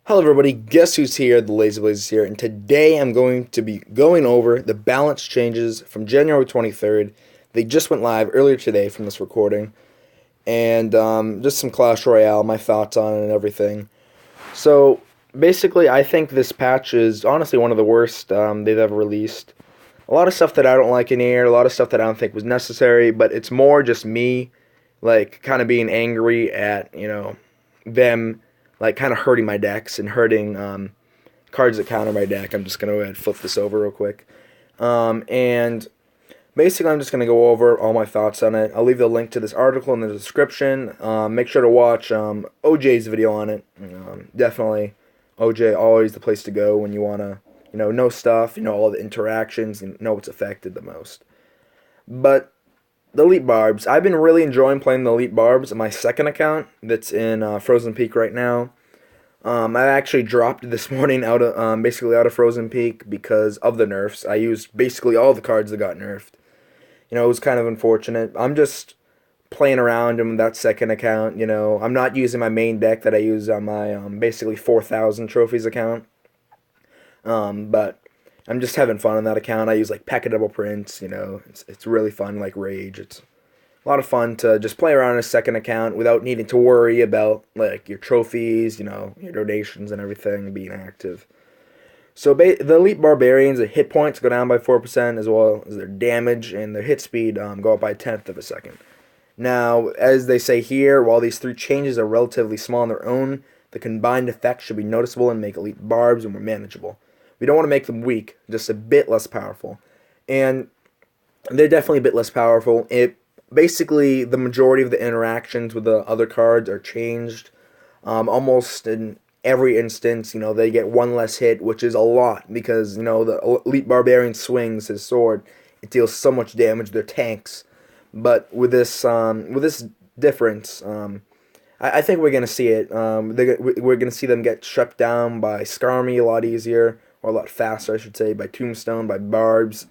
Hello everybody, guess who's here? The Lazy Blaze is here, and today I'm going to be going over the balance changes from January 23rd. They just went live earlier today from this recording, and just some Clash Royale, my thoughts on it and everything. So, basically, I think this patch is honestly one of the worst they've ever released. A lot of stuff that I don't like in here, a lot of stuff that I don't think was necessary, but it's more just me, like, kind of being angry at, them like kind of hurting my decks and hurting cards that counter my deck. I'm just gonna go ahead and flip this over real quick, and basically I'm just gonna go over all my thoughts on it. I'll leave the link to this article in the description. Make sure to watch OJ's video on it. Definitely, OJ always the place to go when you wanna know stuff, all the interactions, and know what's affected the most. But the Elite Barbs. I've been really enjoying playing the Elite Barbs on my second account that's in Frozen Peak right now. I actually dropped this morning out of basically out of Frozen Peak because of the nerfs. I used basically all the cards that got nerfed. It was kind of unfortunate. I'm just playing around in that second account. I'm not using my main deck that I use on my basically 4,000 trophies account. But I'm just having fun on that account. I use like pack of double prints. It's really fun. Like Rage. It's a lot of fun to just play around in a second account without needing to worry about like your trophies, your donations and everything being active. So the Elite Barbarians, the hit points go down by 4%, as well as their damage and their hit speed go up by a tenth of a second. Now, as they say here, while these three changes are relatively small on their own, the combined effect should be noticeable and make Elite Barbs more manageable. We don't want to make them weak, just a bit less powerful. And they're definitely a bit less powerful. Basically, the majority of the interactions with the other cards are changed. Almost in every instance, they get one less hit, which is a lot because, the Elite Barbarian swings his sword. It deals so much damage. They're tanks. But with this difference, I think we're going to see it. We're going to see them get shut down by Skarmy a lot easier, or a lot faster, I should say, by Tombstone, by Barbs,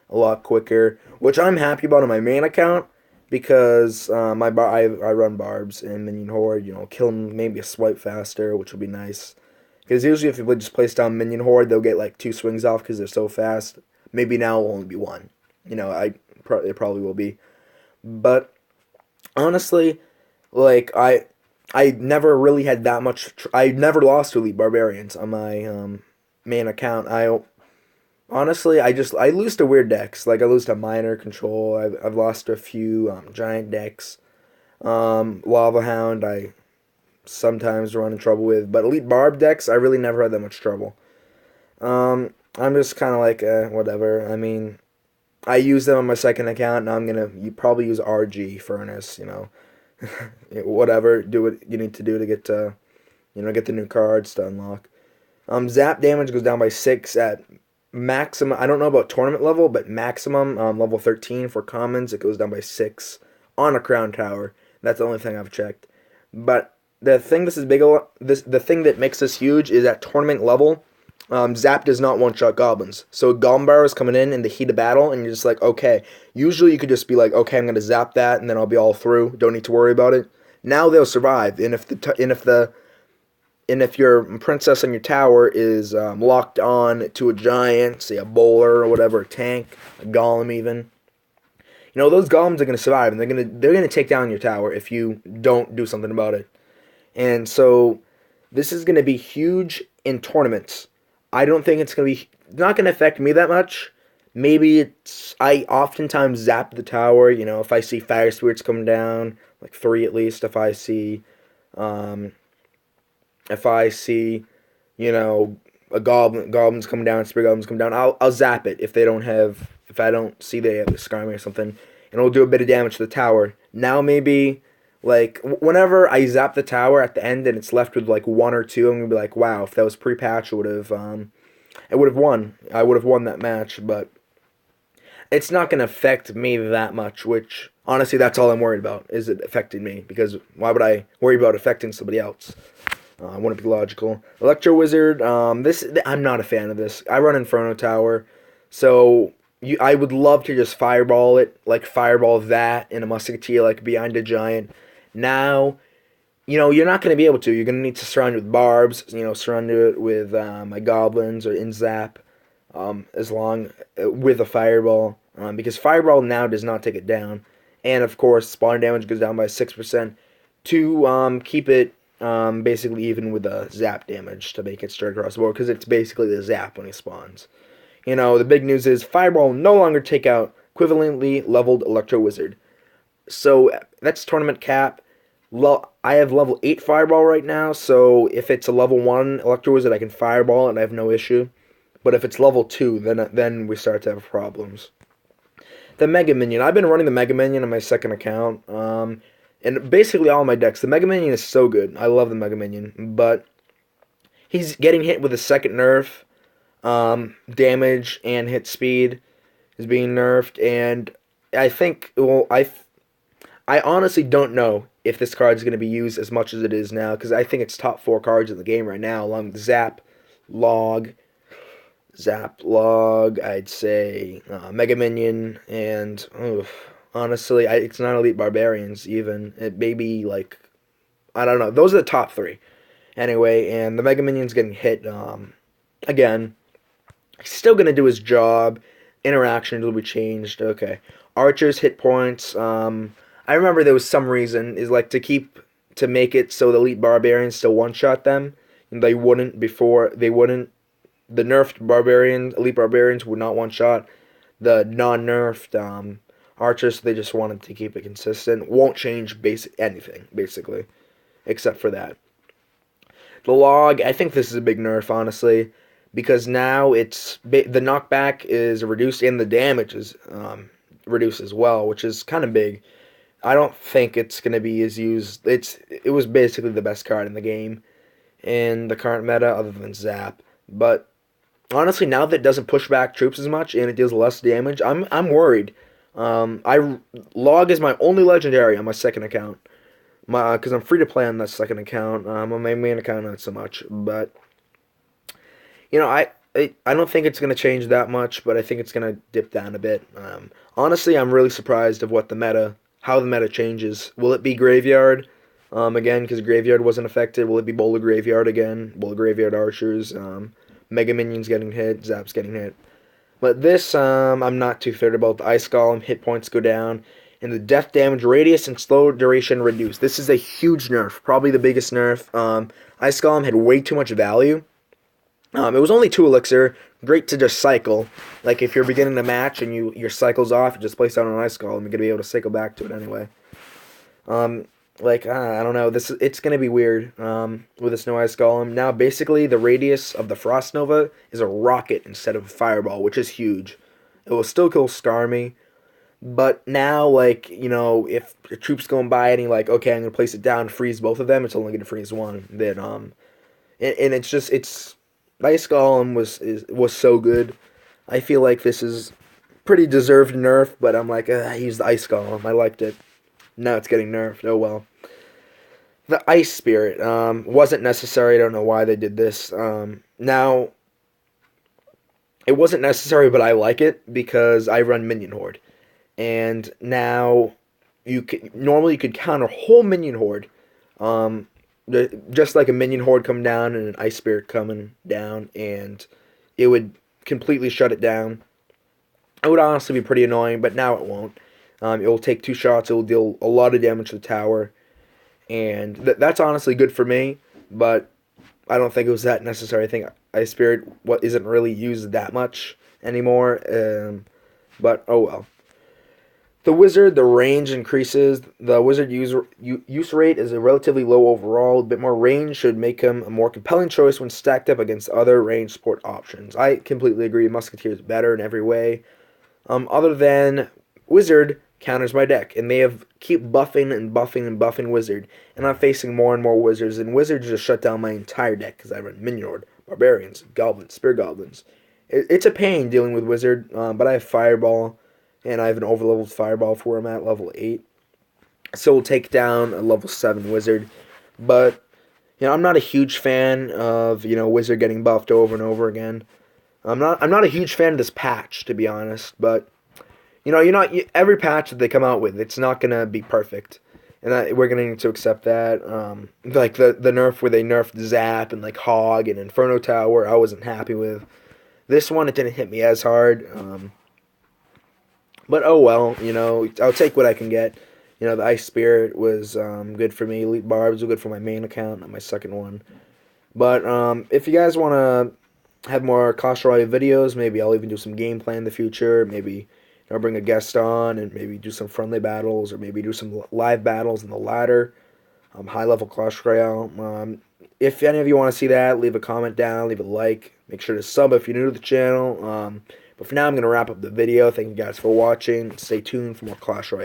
a lot quicker, which I'm happy about on my main account. Because I run Barbs and Minion Horde, kill them maybe a swipe faster, which would be nice. Because usually if you just place down Minion Horde, they'll get like 2 swings off because they're so fast. Maybe now it'll only be 1. It probably will be. But honestly, like I never really had that much. I never lost to Elite Barbarians on my main account. Honestly, I lose to weird decks. Like, I lose to Minor Control. I've lost to a few giant decks. Lava Hound, I sometimes run in trouble with. But Elite Barb decks, I really never had that much trouble. I'm just kind of like, whatever. I mean, I use them on my second account. Now I'm going to probably use RG Furnace, whatever. Do what you need to do to get get the new cards to unlock. Zap damage goes down by 6 at maximum. I don't know about tournament level, but maximum level 13 for commons, it goes down by 6 on a crown tower. That's the only thing I've checked. But the thing the thing that makes this huge is at tournament level, Zap does not one-shot goblins. So Goblin Barrow is coming in the heat of battle, and you're just like, okay. Usually you could just be like, okay, I'm going to zap that, and then I'll be all through. Don't need to worry about it. Now they'll survive, and if your princess on your tower is locked on to a giant, say a bowler or whatever, a tank, a golem even, those golems are going to survive, and they're gonna take down your tower if you don't do something about it. And so this is going to be huge in tournaments. I don't think it's going to be not going to affect me that much. Maybe I oftentimes zap the tower. If I see fire spirits come down, like 3 at least. If I see, a goblins come down, spirit goblins come down, I'll zap it if I don't see they have a Skarmy or something, and it'll do a bit of damage to the tower. Now maybe, like, whenever I zap the tower at the end and it's left with like 1 or 2, I'm gonna be like, wow, if that was pre-patch, it would have won. I would have won that match, but it's not gonna affect me that much, which honestly, that's all I'm worried about, is it affecting me, because why would I worry about affecting somebody else? Wouldn't be logical. Electro Wizard, I'm not a fan of this. I run Inferno Tower, so I would love to just fireball it, like fireball that in a musketeer, like behind a giant. Now, you're not going to be able to. You're going to need to surround it with barbs, surround it with my goblins or in zap, as long with a fireball, because fireball now does not take it down, and of course spawn damage goes down by 6% to keep it basically even with the zap damage to make it straight across the board, because it's basically the zap when he spawns. The big news is fireball will no longer take out equivalently leveled Electro Wizard. So that's tournament cap. I have level 8 Fireball right now, so if it's a level 1 Electro Wizard, I can Fireball and I have no issue. But if it's level 2, then we start to have problems. The Mega Minion. I've been running the Mega Minion on my second account, and basically all my decks. The Mega Minion is so good. I love the Mega Minion, but he's getting hit with a second nerf. Damage and hit speed is being nerfed, and I think, I honestly don't know if this card is going to be used as much as it is now, because I think it's top 4 cards in the game right now, along with Log, I'd say, Mega Minion, and honestly, it's not Elite Barbarians even. It may be like, I don't know. Those are the top 3. Anyway, and the Mega Minion's getting hit again. He's still going to do his job. Interactions will be changed. Okay. Archer's hit points. I remember there was some reason is like to make it so the Elite Barbarians still one-shot them. And they wouldn't before. They wouldn't. The nerfed Elite Barbarians would not one-shot the non-nerfed Archers. So they just wanted to keep it consistent. Won't change anything, basically, except for that. The Log, I think this is a big nerf, honestly, because now the knockback is reduced and the damage is reduced as well, which is kind of big. I don't think it's going to be as used. It was basically the best card in the game in the current meta, other than Zap. But honestly, now that it doesn't push back troops as much and it deals less damage, I'm worried. Log is my only legendary on my second account, because I'm free to play on that second account. On my main account, not so much. But I don't think it's going to change that much, but I think it's going to dip down a bit. Honestly, I'm really surprised of how the meta changes. Will it be Graveyard again, because Graveyard wasn't affected? Will it be Boulder Graveyard again? Boulder Graveyard Archers, Mega Minions getting hit, Zaps getting hit. But this, I'm not too thrilled about. The Ice Golem hit points go down, and the death damage radius and slow duration reduced. This is a huge nerf, probably the biggest nerf. Ice Golem had way too much value. It was only 2 elixir, great to just cycle. Like if you're beginning a match and your cycle's off, you just place down an Ice Golem, you're gonna be able to cycle back to it anyway. I don't know. It's gonna be weird with this new Ice Golem. Now, basically, the radius of the Frost Nova is a rocket instead of a fireball, which is huge. It will still kill Starmie, but now, if the troop's going by and you're okay, I'm gonna place it down, freeze both of them, it's only gonna freeze one. Then and it's Ice Golem was so good. I feel like this is pretty deserved nerf, but I'm I used the Ice Golem. I liked it. Now it's getting nerfed. Oh well. The Ice Spirit wasn't necessary. I don't know why they did this. Now, it wasn't necessary, but I like it because I run Minion Horde. And now, normally you could counter a whole Minion Horde. Just like a Minion Horde come down and an Ice Spirit coming down, and it would completely shut it down. It would honestly be pretty annoying, but now it won't. It will take 2 shots. It will deal a lot of damage to the tower, and that's honestly good for me. But I don't think it was that necessary. I think Ice Spirit isn't really used that much anymore. But oh well. The Wizard, the range increases. The Wizard use rate is relatively low overall. A bit more range should make him a more compelling choice when stacked up against other range support options. I completely agree. Musketeer is better in every way. Other than Wizard counters my deck, and they keep buffing and buffing and buffing Wizard, and I'm facing more and more Wizards, and Wizards just shut down my entire deck because I run Minion Horde, Barbarians, Goblins, Spear Goblins. It's a pain dealing with Wizard, but I have Fireball, and I have an overleveled Fireball for where I'm at, level 8. So we'll take down a level 7 Wizard. But, I'm not a huge fan of, Wizard getting buffed over and over again. I'm not a huge fan of this patch, to be honest. But, every patch that they come out with, it's not going to be perfect. and we're gonna need to accept that. Like the nerf where they nerfed Zap and like Hog and Inferno Tower, I wasn't happy with. This one, it didn't hit me as hard. But oh well, I'll take what I can get. The Ice Spirit was good for me. Elite Barbs were good for my main account, not my second one. But if you guys want to have more Clash Royale videos, maybe I'll even do some gameplay in the future. Maybe I'll bring a guest on and maybe do some friendly battles or maybe do some live battles in the ladder, high-level Clash Royale. If any of you want to see that, leave a comment down, leave a like. Make sure to sub if you're new to the channel. But for now, I'm going to wrap up the video. Thank you guys for watching. Stay tuned for more Clash Royale.